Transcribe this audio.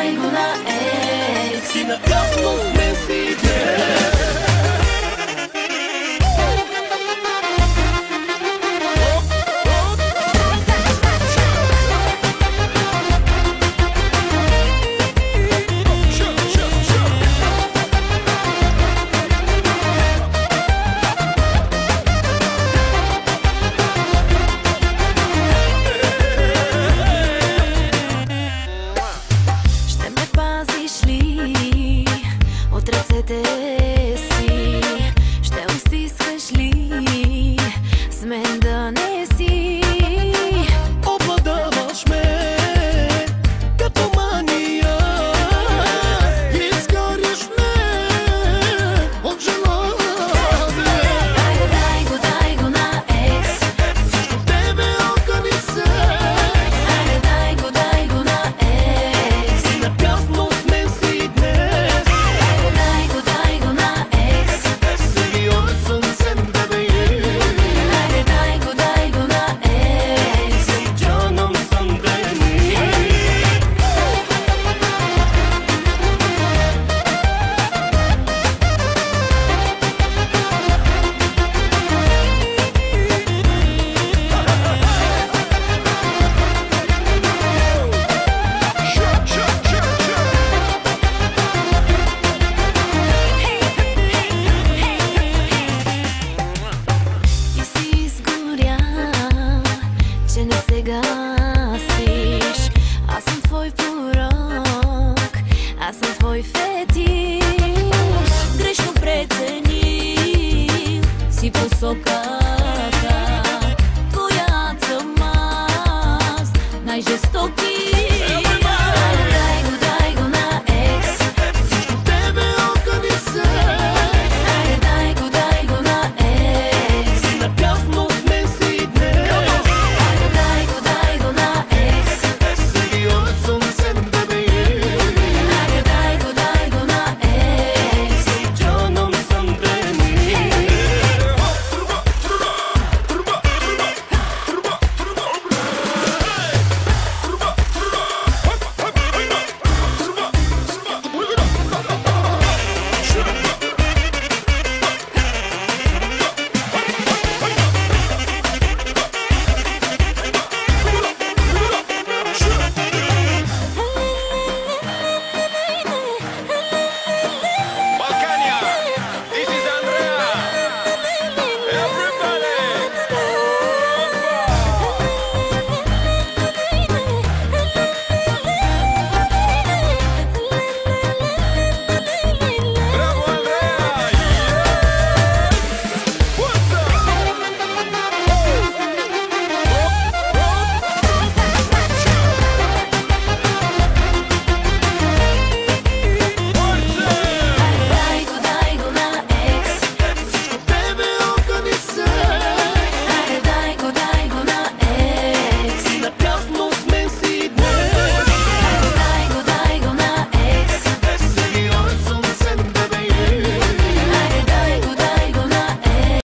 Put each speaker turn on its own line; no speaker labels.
дай го на екс.
И наказано сме си днес.
От ръцете си ще устискаш ли с мен да не си?
Обладаваш ме като мания, изгаряш ме от желание.
Дай го на екс.
Срещу тебе огъни се.
Дай го на екс.
И наказано сме си днес.
Дай го на екс.
Сериозен съм, бебе.
Дай го на екс.
Джанам съм, бебе.
И си изгоря, че не се гасиш. Аз съм твой порок, аз съм твой фетиш. Грешно преценил си посока.